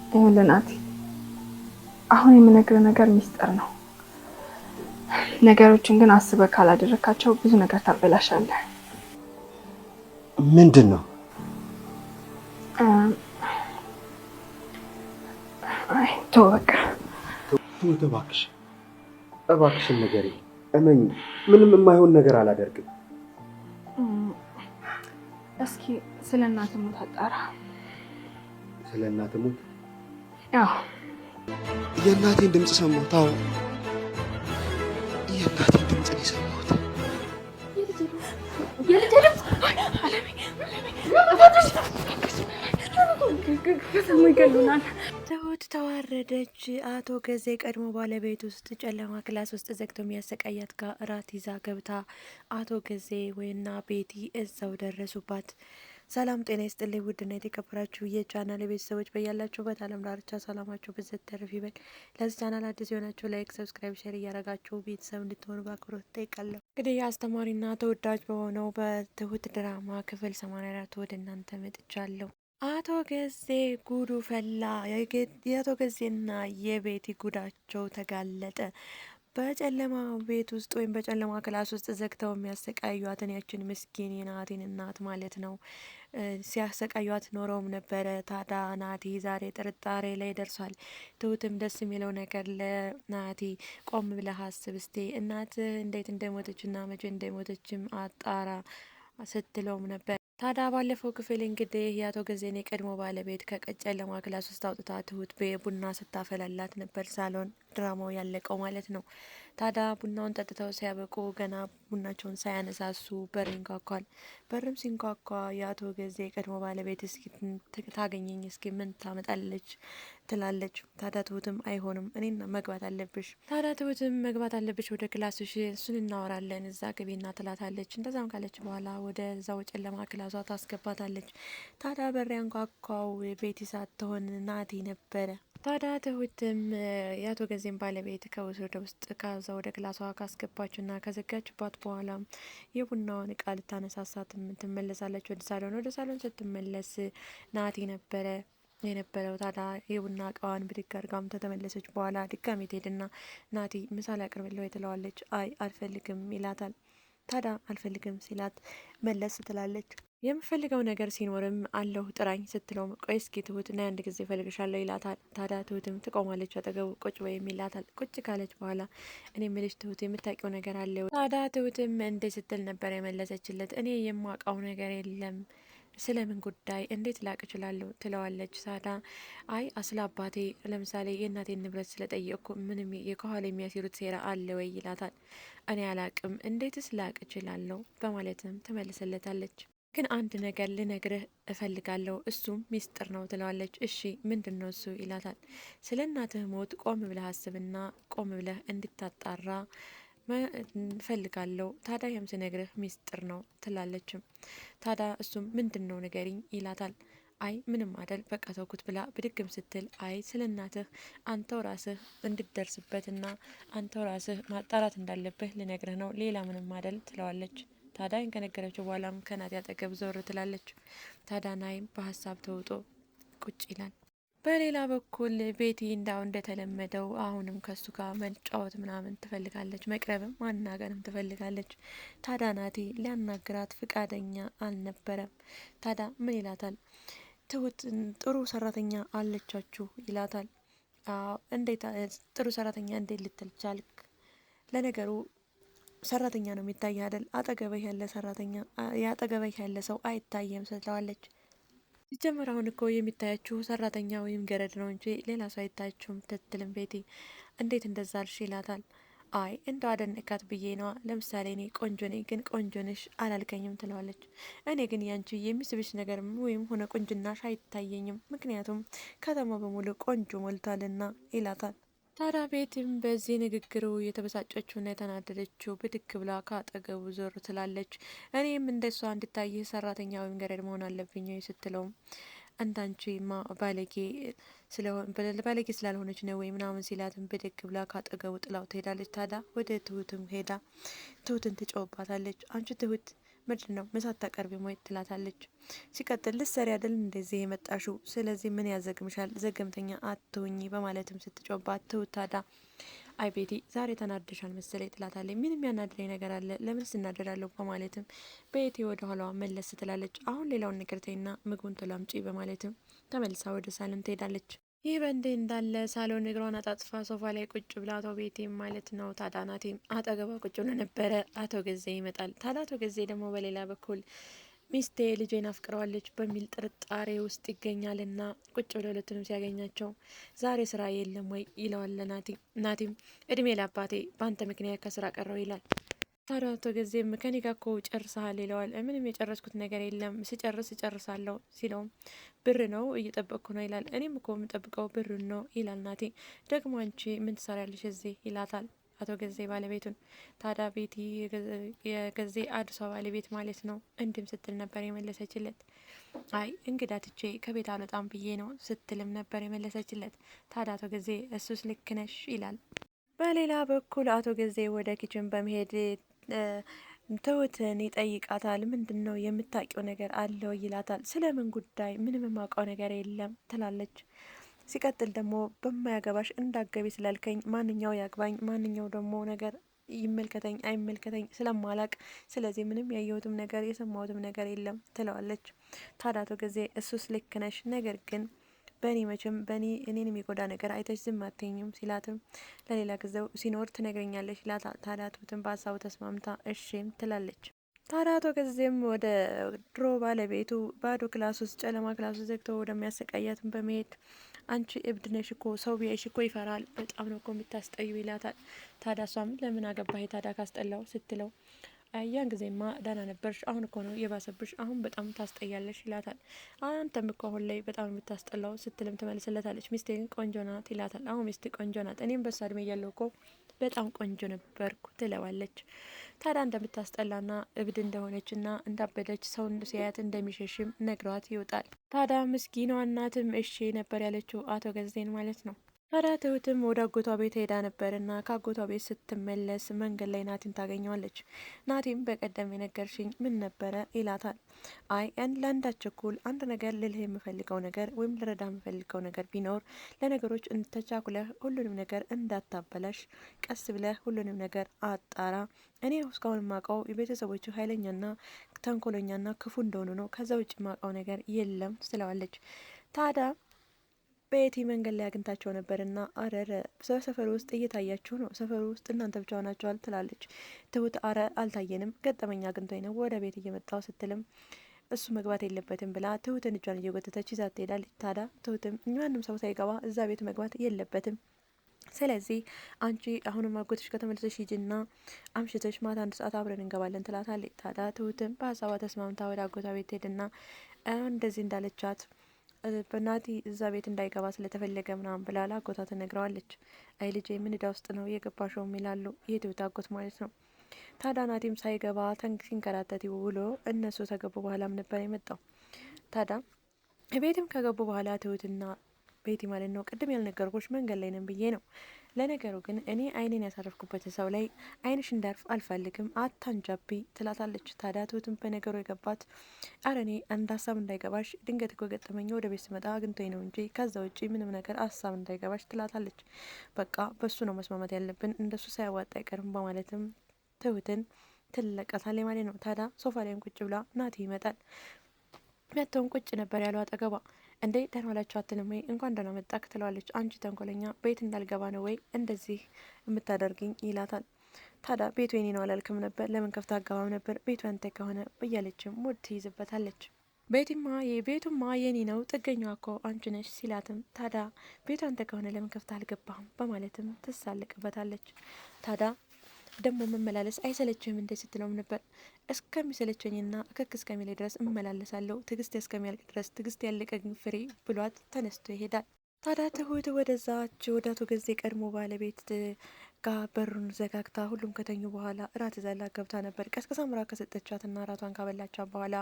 ይኸውልህ ናቲ፣ አሁን የምነግርህ ነገር ሚስጥር ነው። ነገሮችን ግን አስበህ ካላደረካቸው ብዙ ነገር ታበላሻለህ። ምንድን ነው? አይ ተው በቃ። ትሁት እባክሽ፣ እባክሽን ንገሪኝ። እመኝ፣ ምንም የማይሆን ነገር አላደርግም። እስኪ ስለ እናትህ ሞት አጣራ። ስለ እናትህ ሞት? አዎ። የእናቴን ድምፅ ሰማሁት። አዎ፣ የእናቴን ድምፅ ነው የሰማሁት። የልጄ ድምፅ? ከሰሙ ይገሉናል። ትሁት ተዋረደች። አቶ ገዜ ቀድሞ ባለቤት ውስጥ ጨለማ ክላስ ውስጥ ዘግቶ የሚያሰቃያት ጋር እራት ይዛ ገብታ አቶ ገዜ ወይና ቤቲ እዛው ደረሱባት። ሰላም ጤና ይስጥልኝ ውድና የተከበራችሁ የቻናል ቤተሰቦች በያላችሁበት ዓለም ዳርቻ ሰላማችሁ ብዝት ተረፍ ይበል። ለዚህ ቻናል አዲስ የሆናችሁ ላይክ፣ ሰብስክራይብ፣ ሼር እያደረጋችሁ ቤተሰብ እንድትሆኑ በአክብሮት እጠይቃለሁ። እንግዲህ አስተማሪና ተወዳጅ በሆነው በትሁት ድራማ ክፍል 84 ወደ እናንተ መጥቻለሁ። አቶ ገዜ ጉዱ ፈላ። የአቶ ገዜና የቤቲ ጉዳቸው ተጋለጠ። በጨለማ ቤት ውስጥ ወይም በጨለማ ክላስ ውስጥ ዘግተው የሚያሰቃዩትን ያችን ምስኪን የናቲን እናት ማለት ነው ሲያሰቃዩት ኖረውም ነበረ። ታዳ ናቲ ዛሬ ጥርጣሬ ላይ ደርሷል። ትሁትም ደስ የሚለው ነገር ለናቲ ቆም ብለህ አስብ እስቴ እናትህ እንዴት እንደሞተችና መቼ እንደሞተችም አጣራ ስትለውም ነበር። ታዲያ ባለፈው ክፍል እንግዲህ የአቶ ገዜን የቀድሞ ባለቤት ከጨለማ ክላስ ውስጥ አውጥታ ትሁት ቡና ስታፈላላት ነበር ሳሎን ድራማው ያለቀው ማለት ነው። ታዲያ ቡናውን ጠጥተው ሲያበቁ ገና ቡናቸውን ሳያነሳሱ በር ይንኳኳል። በርም ሲንኳኳ የአቶ ገዜ የቀድሞ ባለቤት እስኪ ታገኘኝ እስኪ ምን ታመጣለች ትላለች። ታዲያ ትሁትም አይሆንም እኔና መግባት አለብሽ። ታዲያ ትሁትም መግባት አለብሽ ወደ ክላስሽ፣ እሱን እናወራለን እዛ ግቢና ትላታለች። እንደዛም ካለች በኋላ ወደ ዛው ጨለማ ክላሷ ታስገባታለች። ታዲያ በር ያንኳኳው ቤቲ ሳትሆን ናቲ ነበረ። ታዲያ ትሁትም የአቶ ገዜን ባለቤት ከወደ ውስጥ ከዛ ወደ ክላሷ ካስገባችና ከዘጋችባት በኋላ የቡናውን እቃ ልታነሳሳት ትመለሳለች ወደ ሳሎን። ወደ ሳሎን ስትመለስ ናቲ ነበረ የነበረው። ታዲያ የቡና እቃዋን ብድግ አድርጋም ተተመለሰች በኋላ ድጋሜ ትሄድና ናቲ ምሳ ላቅርብልህ ወይ ትለዋለች። አይ አልፈልግም ይላታል። ታዲያ አልፈልግም ሲላት መለስ ትላለች። የምፈልገው ነገር ሲኖርም አለሁ ጥራኝ ስትለው ቆይ እስኪ ትሁት ና አንድ ጊዜ እፈልግሻለሁ ይላታል። ታዲያ ትሁትም ትቆማለች። አጠገቡ ቁጭ ወይም ይላታል። ቁጭ ካለች በኋላ እኔ ምልሽ ትሁት የምታውቂው ነገር አለ? ታዲያ ትሁትም እንዴ ስትል ነበር የመለሰችለት። እኔ የማውቀው ነገር የለም ስለምን ጉዳይ እንዴት ላቅ እችላለሁ ትለዋለች። ታዲያ አይ አስለ አባቴ ለምሳሌ የእናቴን ንብረት ስለጠየቅኩ ምንም የከኋላ የሚያሲሩት ሴራ አለ ወይ ይላታል። እኔ አላቅም እንዴትስ ላቅ እችላለሁ በማለትም ትመልስለታለች። ግን አንድ ነገር ልነግርህ እፈልጋለሁ እሱም ሚስጥር ነው ትለዋለች። እሺ ምንድን ነው እሱ ይላታል። ስለ እናትህ ሞት ቆም ብለህ አስብና ቆም ብለህ እንድታጣራ እፈልጋለሁ። ታዲያ ያም ስነግርህ ሚስጥር ነው ትላለችም። ታዲያ እሱም ምንድን ነው ንገሪኝ ይላታል። አይ ምንም አደል በቃ ተውኩት ብላ ብድግም ስትል አይ ስለ እናትህ አንተው ራስህ እንድትደርስበትና አንተው ራስህ ማጣራት እንዳለብህ ልነግርህ ነው ሌላ ምንም አደል ትለዋለች። ታዲያ ከነገረችው በኋላም ከናቲ አጠገብ ዞር ትላለች። ታዲያ ናይም በሀሳብ ተውጦ ቁጭ ይላል። በሌላ በኩል ቤቲ እንዳው እንደተለመደው አሁንም ከሱ ጋር መጫወት ምናምን ትፈልጋለች፣ መቅረብም ማናገርም ትፈልጋለች። ታዲያ ናቲ ሊያናግራት ፍቃደኛ አልነበረም። ታዲያ ምን ይላታል? ትሁት ጥሩ ሰራተኛ አለቻችሁ ይላታል። እንዴት ጥሩ ሰራተኛ እንዴት ልትል ቻልክ? ለነገሩ ሰራተኛ ነው የሚታይ አይደል? አጠገበህ ያለ ሰራተኛ ያጠገበህ ያለ ሰው አይታየም ትለዋለች። ሲጀመር አሁን እኮ የሚታያችሁ ሰራተኛ ወይም ገረድ ነው እንጂ ሌላ ሰው አይታያችሁም ትትልም ቤቲ እንዴት እንደዛ አልሽ ይላታል። አይ እንደው አደነቃት ብዬ ነዋ። ለምሳሌ እኔ ቆንጆ ነኝ ግን ቆንጆ ነሽ አላልከኝም ትለዋለች። እኔ ግን ያንቺ የሚስብሽ ነገር ወይም ሆነ ቁንጅናሽ አይታየኝም፣ ምክንያቱም ከተማ በሙሉ ቆንጆ ሞልቷልና ይላታል። ታዲያ ቤትም በዚህ ንግግሩ የተበሳጨችውና የተናደደችው ብድግ ብላ ከአጠገቡ ዞር ትላለች። እኔም እንደሷ እንድታይህ ሰራተኛ ወይም ገረድ መሆን አለብኝ ስትለውም እንዳንቺማ ባለጌ ስላልሆነች ነው ወይ ምናምን ሲላትም ብድግ ብላ ካጠገቡ ጥላው ትሄዳለች። ታዲያ ወደ ትሁትም ሄዳ ትሁትን ትጨውባታለች። አንቺ ትሁት ምንድን ነው ምሳ አታቀርቢም ወይ ትላታለች። ሲቀጥል ልትሰሪ አይደል እንደዚህ የመጣሽው? ስለዚህ ምን ያዘግምሻል? ዘገምተኛ አትሁኚ በማለትም ስትጮባት ትውታዳ አይ ቤቲ ዛሬ ተናደሻል መሰለኝ ትላታለች። ምንም ያናደደኝ ነገር አለ? ለምን ስናደዳለሁ? በማለትም ቤቲ ወደ ኋላዋ መለስ ትላለች። አሁን ሌላውን ነገር ተይና ምግቡን ቶሎ አምጪ በማለትም ተመልሳ ወደ ሳሎን ትሄዳለች። ይህ በእንዲህ እንዳለ ሳሎን እግሯን አጣጥፋ ሶፋ ላይ ቁጭ ብላ አቶ ቤቴ ማለት ነው ታዲያ ናቴም አጠገቧ ቁጭ ብሎ ነበረ። አቶ ገዜ ይመጣል። ታዲያ አቶ ገዜ ደግሞ በሌላ በኩል ሚስቴ ልጄን አፍቅረዋለች በሚል ጥርጣሬ ውስጥ ይገኛልና ቁጭ ብለው ሁለቱንም ሲያገኛቸው ዛሬ ስራ የለም ወይ ይለዋል ናቲም እድሜ ለአባቴ በአንተ ምክንያት ከስራ ቀረው ይላል። ታዲያ አቶ ገዜም ከኔ ጋር እኮ ጨርሰሃል ይለዋል። ምንም የጨረስኩት ነገር የለም እጨርሳለሁ ሲለውም ብር ነው እየጠበቅኩ ነው ይላል። እኔም እኮ የምጠብቀው ብር ነው ይላል ናቲ። ደግሞ አንቺ ምን ትሰሪያለሽ እዚህ ይላታል አቶ ገዜ ባለቤቱን። ታዲያ ቤቲ የገዜ አዲሷ ባለቤት ማለት ነው እንድም ስትል ነበር የመለሰችለት። አይ እንግዳ ትቼ ከቤት አልወጣም ብዬ ነው ስትልም ነበር የመለሰችለት። ታዲያ አቶ ገዜ እሱስ ልክ ነሽ ይላል። በሌላ በኩል አቶ ገዜ ወደ ኪችን በመሄድ ትሁትን ይጠይቃታል። ምንድን ነው የምታውቂው ነገር አለው ይላታል። ስለምን ጉዳይ? ምንም የማውቀው ነገር የለም ትላለች። ሲቀጥል ደግሞ በማያገባሽ እንዳገቢ ስላልከኝ ማንኛው ያግባኝ ማንኛው ደግሞ ነገር ይመልከተኝ አይመልከተኝ ስለማላቅ ስለዚህ ምንም ያየሁትም ነገር የሰማሁትም ነገር የለም ትለዋለች። ታዲያ አቶ ጊዜ እሱስ ልክ ነሽ፣ ነገር ግን በእኔ መቼም እኔን የሚጎዳ ነገር አይተሽ ዝም አትይኝም ሲላትም ለሌላ ጊዜው ሲኖር ትነግረኛለች ይላታል። ታዲያ ትሁትን በሀሳቡ ተስማምታ እሺም ትላለች። ታዲያ አቶ ጊዜም ወደ ድሮ ባለቤቱ ባዶ ክላስ ውስጥ ጨለማ ክላስ ውስጥ ዘግቶ ወደሚያሰቃያትን በመሄድ አንቺ እብድ ነሽ እኮ ሰው ቢያይሽ እኮ ይፈራል፣ በጣም ነው እኮ የምታስጠዩ ይላታል። ታዲያ እሷም ለምን አገባህ ታዲያ ካስጠላው ስትለው ያን ጊዜማ ደህና ነበርሽ፣ አሁን እኮ ነው የባሰብሽ፣ አሁን በጣም ታስጠያለሽ ይላታል። አንተም እኮ አሁን ላይ በጣም የምታስጠላው ስትልም ትመልስለታለች። ሚስቴ ግን ቆንጆ ናት ይላታል። አሁን ሚስቴ ቆንጆ ናት፣ እኔም በሷ እድሜ እያለሁ እኮ በጣም ቆንጆ ነበርኩ ትለዋለች። ታዲያ እንደምታስጠላና እብድ እንደሆነችና እንዳበደች ሰውን ሲያያት እንደሚሸሽም ነግሯት ይወጣል። ታዲያ ምስኪኗ እናትም እሺ ነበር ያለችው አቶ ገዜን ማለት ነው። ታዲያ ትሁትም ወደ አጎቷ ቤት ሄዳ ነበርና ከአጎቷ ቤት ስትመለስ መንገድ ላይ ናቲን ታገኘዋለች። ናቲም በቀደም የነገርሽኝ ምን ነበረ ይላታል። አይ ለአንዳች እኩል አንድ ነገር ልልህ የምፈልገው ነገር ወይም ልረዳ የምፈልገው ነገር ቢኖር ለነገሮች እንተቻኩለህ ሁሉንም ነገር እንዳታበላሽ፣ ቀስ ብለህ ሁሉንም ነገር አጣራ። እኔ እስካሁን ማውቀው የቤተሰቦቹ ኃይለኛና ተንኮለኛና ክፉ እንደሆኑ ነው። ከዛ ውጭ ማውቀው ነገር የለም ትለዋለች። ታዲያ ቤቲ መንገድ ላይ አግኝታቸው ነበርና አረረ በሰፈሩ ውስጥ እየታያችሁ ነው፣ ሰፈሩ ውስጥ እናንተ ብቻ ናቸዋል ትላለች። ትሁት አረ አልታየንም፣ ገጠመኛ አግኝቶኝ ነው ወደ ቤት እየመጣው ስትልም እሱ መግባት የለበትም ብላ ትሁትን እጇን እየጎተተች ይዛት ትሄዳለች። ታዲያ ትሁትም ማንም ሰው ሳይገባ እዛ ቤት መግባት የለበትም፣ ስለዚህ አንቺ አሁንም አጎትሽ ከተመለሰሽ ሂጂና አምሽተሽ ማታ 1 ሰዓት አብረን እንገባለን ትላታለች። ታዲያ ትሁትም በሀሳቧ ተስማምታ ወደ አጎቷ ቤት ሄድና እንደዚህ እንዳለቻት በናቲ እዛ ቤት እንዳይገባ ስለተፈለገ ምናምን ብላ አጎቷ ትነግረዋለች። አይ ልጄ ምን እዳ ውስጥ ነው የገባሸውም ይላሉ የትሁት አጎት ማለት ነው። ታዲያ ናቲም ሳይገባ ሲንከራተት ውሎ እነሱ ከገቡ በኋላም ነበር የመጣው። ታዲያ ቤትም ከገቡ በኋላ ትሁትና ቤቲ ማለት ነው ቅድም ያልነገርኩሽ መንገድ ላይ ነን ብዬ ነው። ለነገሩ ግን እኔ አይኔን ያሳረፍኩበት ሰው ላይ አይንሽ እንዳርፍ አልፈልግም፣ አታንጃቢ ትላታለች። ታዲያ ትሁትም በነገሩ የገባት አረ እኔ አንድ ሀሳብ እንዳይገባሽ ድንገት እኮ ገጠመኝ ወደ ቤት ስመጣ አግኝቶኝ ነው እንጂ ከዛ ውጭ ምንም ነገር ሀሳብ እንዳይገባሽ ትላታለች። በቃ በሱ ነው መስማማት ያለብን፣ እንደሱ ሳያዋጣ አይቀርም በማለትም ትሁትን ትለቀታለች ማለት ነው። ታዲያ ሶፋ ላይም ቁጭ ብላ ናቲ ይመጣል። መተውን ቁጭ ነበር ያለው አጠገቧ። እንዴ ደህና ዋላችሁ አትልም ወይ? እንኳን ደህና መጣክ ትለዋለች። አንቺ ተንኮለኛ ቤት እንዳልገባ ነው ወይ እንደዚህ የምታደርግኝ ይላታል። ታዲያ ቤቱ የኔ ነው አላልክም ነበር? ለምን ከፍታ አገባም ነበር? ቤቱ ያንተ ከሆነ እያለችም ሙድ ትይዝበታለች። ቤቱማ የኔ ነው ጥገኛዋ እኮ አንቺ ነሽ ሲላትም ታዲያ ቤቱ አንተ ከሆነ ለምን ከፍታ አልገባህም በማለትም ትሳለቅበታለች። ታዲያ ደግሞ መመላለስ አይሰለችህም እንደ ስትለውም ነበር። እስከሚሰለቸኝና እከክ እስከሚለኝ ድረስ እመላለሳለሁ፣ ትግስት እስከሚያልቅ ድረስ ትግስት ያለቀ ፍሬ ብሏት ተነስቶ ይሄዳል። ታዲያ ትሁት ወደዛች ወደ አቶ ገዜ ቀድሞ ባለቤት ጋር በሩን ዘጋግታ ሁሉም ከተኙ በኋላ እራት ዘላ ገብታ ነበር። ቀስቀሳ ምራ ከሰጠቻትና እራቷን ካበላቻት በኋላ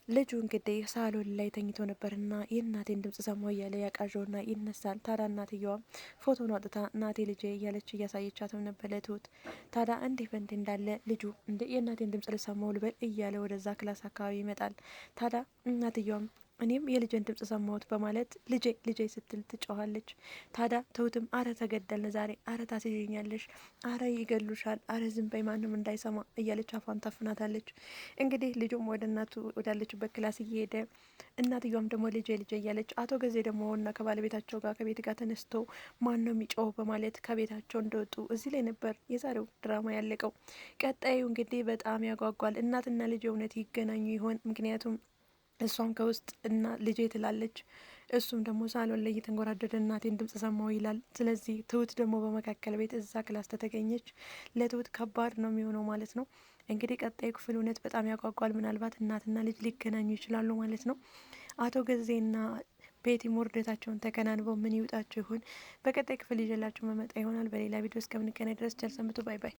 ልጁ እንግዲህ ሳሎን ላይ ተኝቶ ነበርና የእናቴን ድምጽ ሰማሁ እያለ ያቃዣውና ይነሳል። ታዲያ እናትየዋም ፎቶን አውጥታ እናቴ ልጄ እያለች እያሳየቻትም ነበር ለትሁት። ታዲያ እንዲህ በእንዲህ እንዳለ ልጁ እንደ የእናቴን ድምጽ ልሰማው ልበል እያለ ወደዛ ክላስ አካባቢ ይመጣል። ታዲያ እናትየዋም እኔም የልጄን ድምጽ ሰማሁት በማለት ልጄ ልጄ ስትል ትጮኋለች። ታዲያ ትሁትም አረ ተገደልን ዛሬ፣ አረ ታስይኛለሽ፣ አረ ይገሉሻል፣ አረ ዝም በይ ማንም እንዳይሰማ እያለች አፏን ታፍናታለች። እንግዲህ ልጁም ወደ እናቱ ወዳለችበት ክላስ እየሄደ እናትየዋም ደግሞ ልጄ ልጄ እያለች አቶ ገዜ ደግሞ እና ከባለቤታቸው ጋር ከቤት ጋር ተነስተው ማን ነው የሚጮህ በማለት ከቤታቸው እንደወጡ እዚህ ላይ ነበር የዛሬው ድራማ ያለቀው። ቀጣዩ እንግዲህ በጣም ያጓጓል። እናትና ልጅ እውነት ይገናኙ ይሆን? ምክንያቱም እሷም ከውስጥ እና ልጄ ትላለች፣ እሱም ደግሞ ሳሎን ላይ እየተንጎራደደ እናቴን ድምጽ ሰማው ይላል። ስለዚህ ትሁት ደግሞ በመካከል ቤት እዛ ክላስ ተተገኘች ለትሁት ከባድ ነው የሚሆነው ማለት ነው። እንግዲህ ቀጣይ ክፍል እውነት በጣም ያጓጓል። ምናልባት እናትና ልጅ ሊገናኙ ይችላሉ ማለት ነው። አቶ ገዜና ቤቲ ውርደታቸውን ተከናንበው ምን ይውጣቸው ይሆን? በቀጣይ ክፍል ይዤላችሁ መመጣ ይሆናል። በሌላ ቪዲዮ እስከምንገናኝ ድረስ ቸር ሰንብቱ። ባይ ባይ።